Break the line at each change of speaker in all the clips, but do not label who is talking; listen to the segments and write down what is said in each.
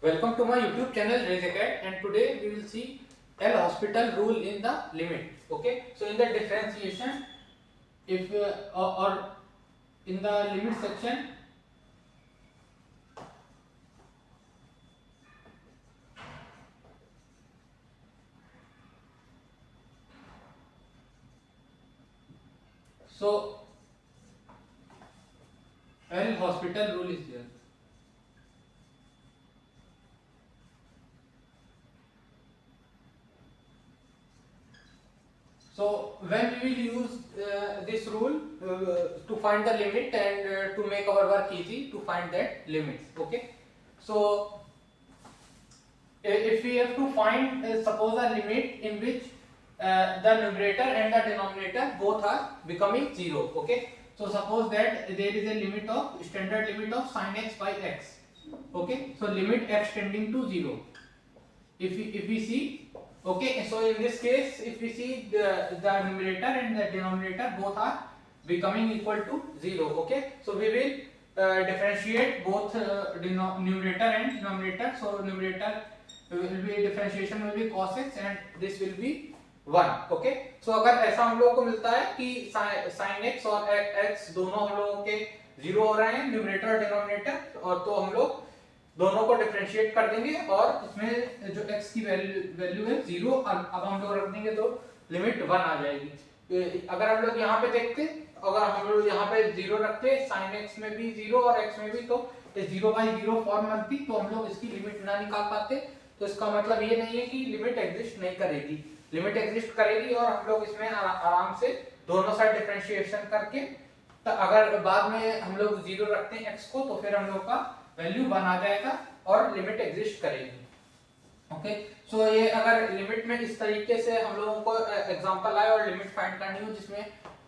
Welcome to my YouTube channel RazeAcat, and today we will see L hospital rule in the limit. Okay, so in the differentiation, if or in the limit section, so L hospital rule is there. So when we will use this rule to find the limit and to make our work easy to find that limits. Okay, so if we have to find suppose a limit in which the numerator and the denominator both are becoming 0. Okay, so suppose that there is a limit of standard limit of sin x by x. Okay, so limit x tending to 0. If we see, okay, so in this case if we see the numerator and the denominator both are becoming equal to 0. Okay, so we will differentiate both numerator and denominator. So numerator will be differentiation will be cos x and this will be 1. Okay, so अगर ऐसा हम लोगों को मिलता है कि sin x और x दोनों हम लोगों के 0 हो रहे हैं न्यूमरेटर और डिनोमिनेटर, और तो हम लोग दोनों को डिफरेंशिएट कर देंगे और इसमें जो x की वैल्यू है 0, अब हम लोग रख देंगे तो लिमिट 1 आ जाएगी. अगर हम लोग यहाँ पे देखते, अगर हम लोग यहाँ पे 0 रखते sin x में भी 0 और x में भी, तो 0/0 फॉर्म बनती, तो हम लोग इसकी लिमिट ना निकाल पाते. तो इसका मतलब ये नहीं है कि लिमिट एग्जिस्ट नहीं करेगी, लिमिट एग्जिस्ट करेगी और हम लोग इसमें आराम से दोनों साइड डिफरेंशिएशन करके, तो अगर बाद में हम लोग 0 रखते हैं x को तो फिर हम लोग का वैल्यू 1 आ जाएगा और लिमिट एग्जिस्ट करेगी. ओके, सो ये अगर लिमिट में इस तरीके से हम लोगों को एग्जांपल आए और लिमिट फाइंड करनी हो जिसमें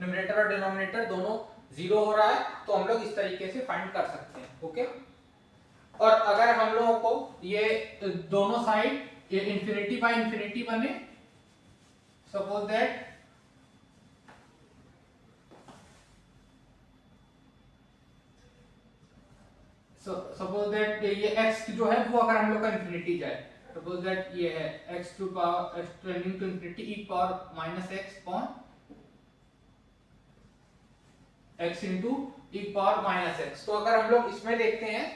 न्यूमरेटर और डिनोमिनेटर दोनों 0 हो रहा है, तो हम लोग इस तरीके से फाइंड कर सकते हैं. ओके, और अगर हम लोगों को ये दोनों साइड इंफिनिटी बाय इंफिनिटी बने, सपोज दैट सपोज दैट ये x जो है वो अगर हम लोग का इंफिनिटी जाए, सपोज दैट ये है x to power x tending to infinity e power minus x upon x into e power minus x. तो अगर हम लोग इसमें देखते हैं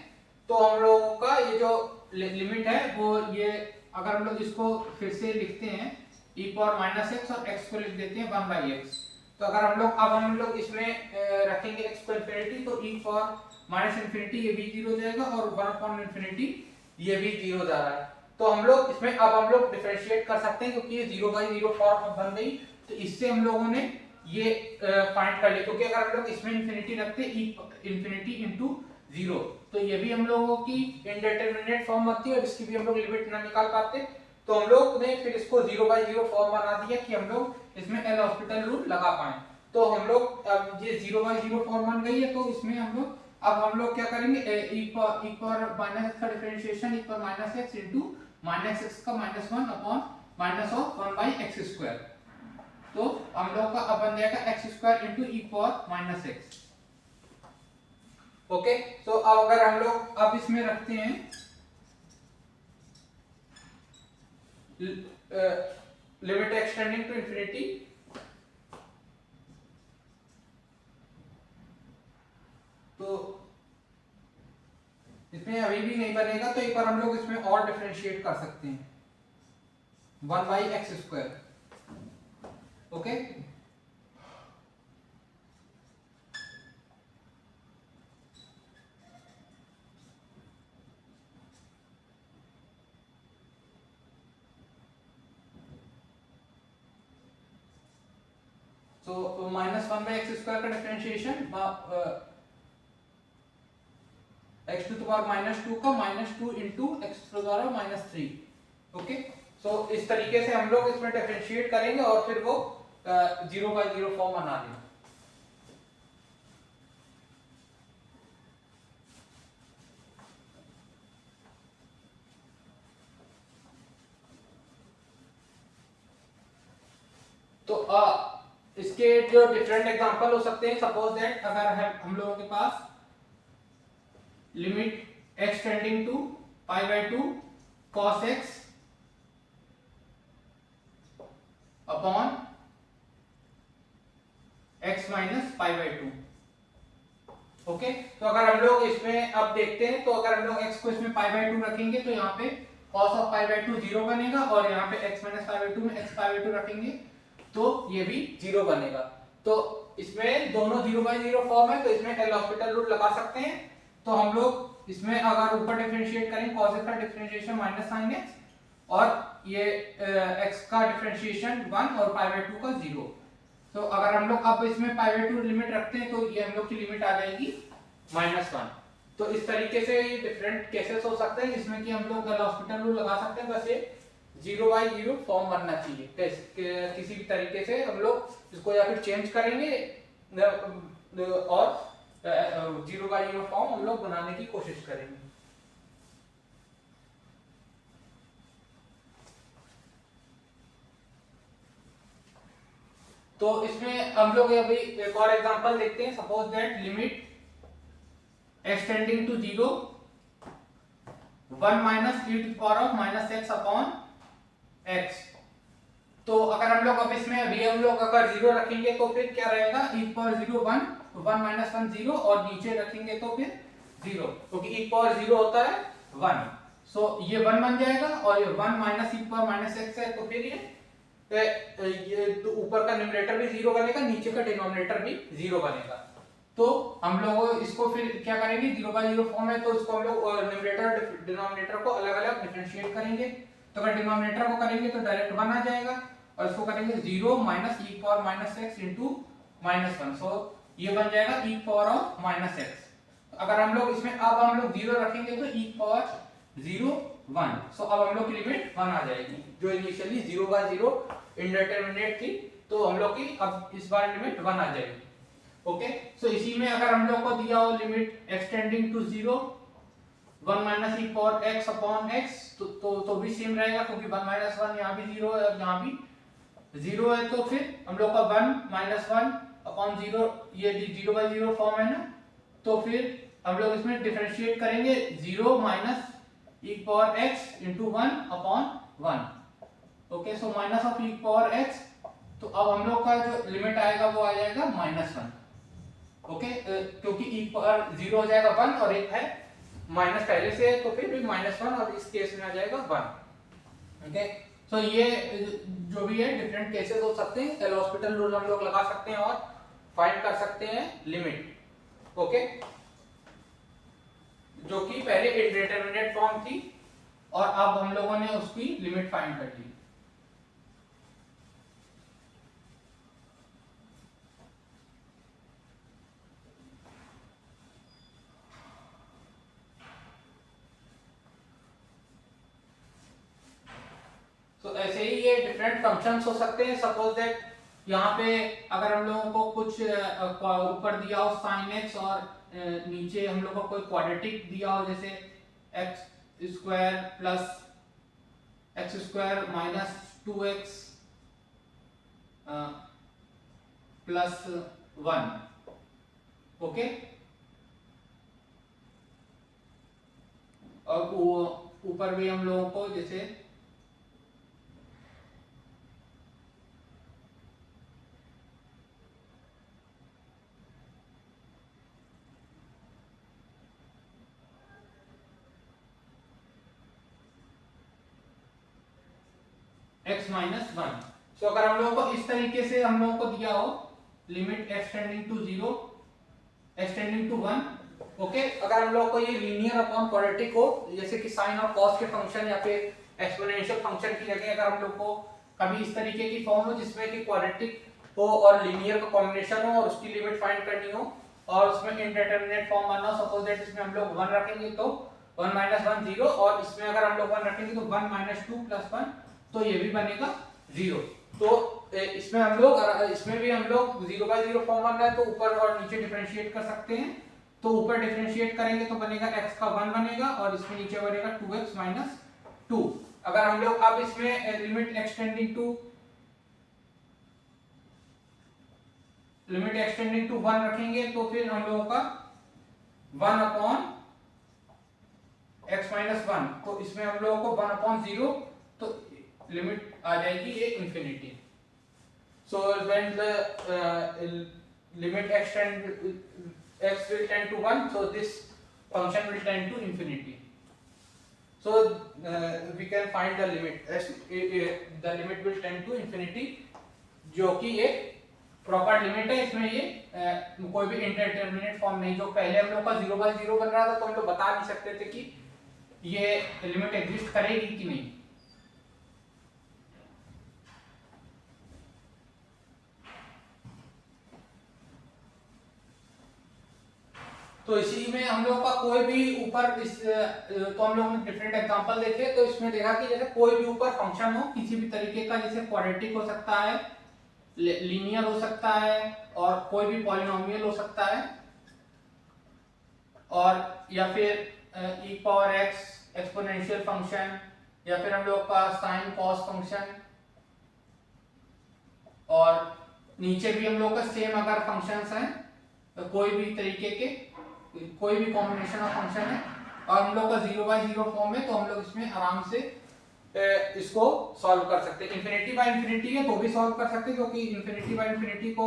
तो हम लोगों का ये जो लिमिट है वो ये, अगर हम लोग इसको फिर से लिखते हैं e पावर माइनस x और x को लिख देते हैं 1/x, तो अगर हम लोग इसमें रखेंगे x को इंफिनिटी तो e पावर माइनस इंफिनिटी ये भी 0 हो जाएगा और 1/इंफिनिटी ये भी 0 जा रहा है. तो हम लोग इसमें अब हम लोग डिफरेंशिएट कर सकते हैं क्योंकि ये 0/0 फॉर्म बन गई. तो इससे हम लोगों ने ये फाइंड कर लिया, क्योंकि अगर हम लोग इसमें इंफिनिटी रखते e इंफिनिटी इनटू 0 तो ये भी हम लोगों की इनडिटरमिनेट फॉर्म बनती है और इसकी भी हम लोग लिमिट ना निकाल पाते. तो हम लोग ने फिर इसको 0/0 फॉर्म बना दिया कि हम लोग इसमें एल हॉस्पिटल रूल लगा पाए. तो हम लोग अब ये 0/0 फॉर्म बन गई है, तो इसमें हम लोग क्या करेंगे, e पावर माइनस x का differentiation e power minus x into minus x का -1 अपॉन माइनस ऑफ 1/x². तो हम लोग का अब बन जाएगा x² into e power minus x. Okay, तो अब अगर हम लोग अब इसमें रखते हैं limit x tending to infinity, तो इसमें अभी भी नहीं बनेगा, तो एक बार हम लोग इसमें और डिफरेंशिएट कर सकते हैं 1/x². ओके, तो -1/x² का differentiation x to the power -2 का -2 into x to the power -3. Okay, so इस तरीके से हम लोग इसमें डिफरेंशिएट करेंगे और फिर वो 0/0 फॉर्म बना देंगे. तो इसके जो डिफरेंट एग्जांपल हो सकते हैं, सपोज दैट अगर हम लोगों के पास limit x tending to pi by 2 cos x upon x minus pi by 2। Okay, तो अगर हम लोग इसमें अब देखते हैं, तो अगर हम लोग x को इसमें पाई बाई 2 रखेंगे तो यहाँ पे cos of pi by 2 zero बनेगा, और यहाँ पे x माइनस पाई बाई 2 में x पाई बाई 2 रखेंगे तो ये भी जीरो बनेगा। तो इसमें दोनों 0/0 फॉर्म है, तो इसमें एल हॉस्पिटल रूल लगा सकते हैं। तो हम लोग इसमें अगर ऊपर डिफरेंशिएट करें cos x का डिफरेंशिएशन माइनस साइन x, और ये x का डिफरेंशिएशन 1 और पाई बाई 2 का 0। तो अगर हम लोग अब इसमें पाई बाई 2 लिमिट रखते हैं तो ये हम लोग की लिमिट आ जाएगी -1। तो इस तरीके से ये डिफरेंट केसेस हो सकते हैं जिसमें कि हम लोग एल हॉस्पिटल रूल लगा सकते हैं। बस ये 0/0 फॉर्म बनना चाहिए, किसी भी तरीके से हम लोग इसको या फिर चेंज करेंगे और 0/0 फॉर्म हम लोग बनाने की कोशिश करेंगे। तो इसमें हम लोग अभी एक और एग्जांपल देखते हैं। Suppose that limit extending to 0 1 minus e to power of minus x upon x। तो अगर हम लोग अब इसमें अभी हम लोग अगर 0 रखेंगे तो फिर क्या रहेगा, e पावर 0 1, तो 1 माइनस 1 0, और नीचे रखेंगे तो फिर 0, क्योंकि e पावर 0 होता है 1। सो ये 1 बन जाएगा, और ये 1 minus e power minus x है, तो फिर ये तो ऊपर का न्यूमरेटर भी 0 बनेगा, नीचे का डिनोमिनेटर भी 0 बनेगा। तो हम लोग इसको फिर क्या करेंगे, 0/0 फॉर्म है तो इसको हम लोग न्यूमरेटर डिनोमिनेटर को अलग अलग डिफरेंशिएट करेंगे। तो अगर डिनोमिनेटर को करेंगे तो डायरेक्ट 1 आ जाएगा, और इसको करेंगे 0 minus e power minus x into -1। सो ये बन जाएगा e power of minus x। अगर हम लोग इसमें अब हम लोग 0 रखेंगे तो e पावर 0 1। सो अब हम लोग की लिमिट 1 आ जाएगी, जो इनिशियली 0/0 इंडिटरमिनेट थी, तो हम लोग की अब इस बार लिमिट 1 आ जाएगी। ओके, सो इसी में अगर हम लोग को दिया हो limit extending to 0 1 minus e power x upon x, तो भी सेम रहेगा, क्योंकि 1 माइनस 1 यहाँ भी 0 है और यहाँ भी 0 है। तो फिर हम लोग का 1 माइनस 1 अपॉन 0, ये 0/0 फॉर्म है ना, तो फिर हम लोग इसमें डिफरेंशिएट करेंगे 0 minus e power x into 1 upon 1। Okay, so minus of e power x, तो अब हम लोग का जो लिमिट आएगा वो आ जाएगा -1। ओके, क्योंकि e पावर 0 हो जाएगा 1 और एक है माइनस पहले से, तो फिर भी -1, और इस केस में आ जाएगा 1। ओके, सो ये जो भी है डिफरेंट केसेस हो सकते हैं। एल हॉस्पिटल रूल हम लोग लगा सकते हैं और फाइंड कर सकते हैं लिमिट। ओके, जो कि पहले इंडिटरमिनेट फॉर्म थी, और अब हम लोगों ने उसकी लिमिट फाइंड कर ली। तो ऐसे ही ये डिफरेंट फंक्शंस हो सकते हैं। सपोज दैट यहाँ पे अगर हम लोगों को कुछ ऊपर दिया हो sin x, और नीचे हम लोगों को कोई क्वाड्रेटिक दिया हो, जैसे x square plus x square minus 2x plus 1। Okay, और ऊपर भी हम लोगों को जैसे x माइनस 1। सो अगर हम लोगों को इस तरीके से हम लोगों को दिया हो limit extending to 0 extending to 1। Okay, अगर हम लोग को ये लीनियर अपॉन क्वाड्रेटिक हो, जैसे कि साइन और कॉस के फंक्शन या फिर एक्सपोनेंशियल फंक्शन की जगह अगर हम लोग को कभी इस तरीके की फॉर्म हो जिसमें कि क्वाड्रेटिक हो और लीनियर का कॉम्बिनेशन हो, और उसकी लिमिट फाइंड करनी हो, और उसमें इंडिटरमिनेट फॉर्म बनना हो। सपोज दैट इसमें हम लोग 1 रखेंगे तो 1 माइनस 1 0, और इसमें अगर हम लोग 1 रखेंगे तो 1 माइनस 2 प्लस 1, तो ये भी बनेगा 0। तो इसमें हम लोग इसमें भी हम लोग 0/0 फॉर्म बन रहा है, तो ऊपर और नीचे डिफरेंशिएट कर सकते हैं। तो ऊपर डिफरेंशिएट करेंगे तो बनेगा x का 1 बनेगा, और इसमें नीचे बनेगा 2x माइनस 2। अगर हम लोग अब इसमें लिमिट एक्सटेंडिंग टू 1 रखेंगे तो फिर हम लोगों का 1 अपॉन x माइनस 1, तो इसमें हम लोगों को 1/0, तो लिमिट आ जाएगी ये infinity. So when the limit x will tend to 1, so this function will tend to infinity. So we can find the limit, the limit will tend to infinity, जो कि ये प्रॉपर लिमिट है। इसमें ये कोई भी इंडिटरमिनेट फॉर्म नहीं। जो पहले हम लोग का 0/0 बन रहा था तो हम लोग बता नहीं सकते थे कि ये लिमिट एग्जिस्ट करेगी कि नहीं। तो इसी में हम लोग का कोई भी ऊपर इस तो हम लोग ने डिफरेंट एग्जांपल देखे, तो इसमें देखा कि जैसे कोई भी ऊपर फंक्शन हो किसी भी तरीके का, जैसे क्वाड्रेटिक हो सकता है, लीनियर हो सकता है, और कोई भी पॉलिनोमियल हो सकता है, और या फिर e power x exponential function, या फिर हम लोग का साइन कॉस फंक्शन, और नीचे भी हम लोग का सेम अगर फंक्शंस हैं तो कोई भी तरीके के कोई भी कॉम्बिनेशन ऑफ फंक्शन है और हम लोग का 0/0 फॉर्म है, तो हम लोग इसमें आराम से इसको सॉल्व कर सकते हैं। इंफिनिटी बाय इंफिनिटी है तो भी सॉल्व कर सकते हैं, क्योंकि इंफिनिटी बाय इंफिनिटी को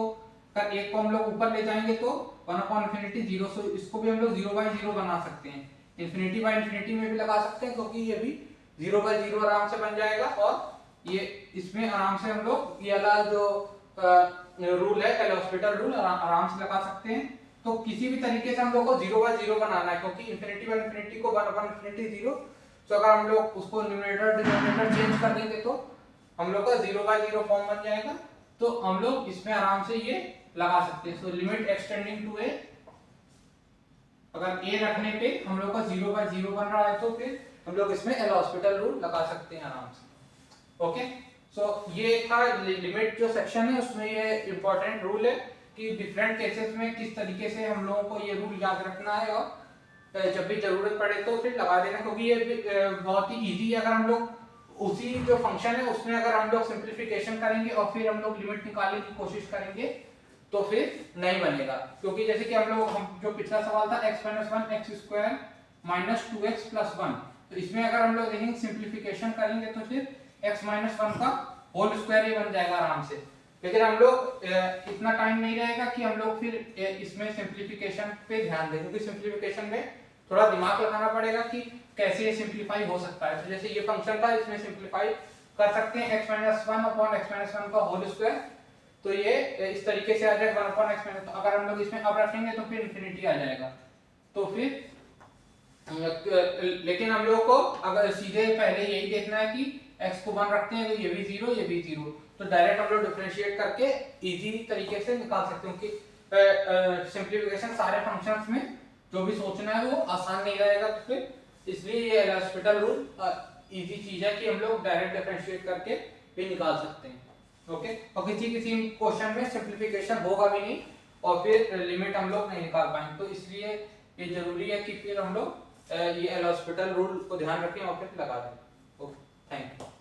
एक को हम लोग ऊपर ले जाएंगे तो 1/0, सो इसको भी हम लोग 0/0 बना सकते हैं। इंफिनिटी बाय इंफिनिटी में भी लगा सकते हैं, क्योंकि ये भी 0/0 आराम से बन जाएगा, और ये इसमें आराम से हम लोग ये वाला जो रूल है एल हॉस्पिटल रूल आराम से लगा सकते हैं। तो किसी भी तरीके से हम लोग को 0/0 बनाना है, क्योंकि इंफिनिटी बाय इंफिनिटी को 1/0, तो अगर हम लोग उसको न्यूमरेटर डिनोमिनेटर चेंज कर देंगे तो हम लोग का 0/0 फॉर्म बन जाएगा। तो हम लोग इसमें आराम से ये लगा सकते हैं। So limit extending to a, अगर a रखने पे हम लोग का 0/0 बन रहा है तो फिर हम लोग इसमें एल हॉस्पिटल रूल लगा सकते हैं आराम से। ओके, सो ये था लिमिट जो सेक्शन है, उसमें ये इंपॉर्टेंट रूल है कि डिफरेंट केसेस में किस तरीके से हम लोगों को ये रूल याद रखना है, और जब भी जरूरत पड़े तो फिर लगा देना, क्योंकि ये बहुत ही इजी है। अगर हम लोग उसी जो फंक्शन है उसमें अगर हम लोग सिंप्लीफिकेशन करेंगे और फिर हम लोग लिमिट निकालने की कोशिश करेंगे तो फिर नहीं बनेगा, क्योंकि जैसे कि हम जो पिछला सवाल था x - 1 x² - 2x + 1, तो इसमें अगर हम लोग देखेंगे सिंप्लीफिकेशन करेंगे तो फिर x - 1 का होल स्क्वायर ही बन जाएगा आराम से। लेकिन हम लोग इतना टाइम नहीं रहेगा कि हम लोग फिर इसमें सिंप्लीफिकेशन पे ध्यान दें, क्योंकि सिंप्लीफिकेशन में थोड़ा दिमाग लगाना पड़ेगा कि कैसे ये सिंप्लीफाई हो सकता है। तो जैसे ये फंक्शन था, इसमें सिंप्लीफाई कर सकते हैं x - 1/x - 1 का होल स्क्वायर, तो ये इस तरीके से आ जाएगा 1/x। तो अगर हम लोग इसमें अब रखेंगे तो फिर इंफिनिटी आ जाएगा। तो फिर लेकिन हम लोग को अगर सीधे पहले यही देखना है कि x को 1 रखते हैं तो ये भी 0, ये भी 0, तो डायरेक्ट हम लोग डिफरेंशिएट करके इजी तरीके से निकाल सकते हैं, क्योंकि सिंप्लीफिकेशन सारे फंक्शंस में जो भी सोचना है वो आसान नहीं रहेगा, तो फिर इसलिए ये एल हॉस्पिटल रूल इजी चीज है कि हम लोग डायरेक्ट डिफरेंशिएट करके भी निकाल सकते हैं। ओके, और किसी क्वेश्चन में सिंप्लीफिकेशन होगा भी नहीं और फिर लिमिट हम लोग नहीं निकाल पाएंगे, तो इसलिए ये जरूरी है कि फिर हम लोग ये एल हॉस्पिटल रूल को ध्यान रखें और फिर लगा दें। Okay, thank you.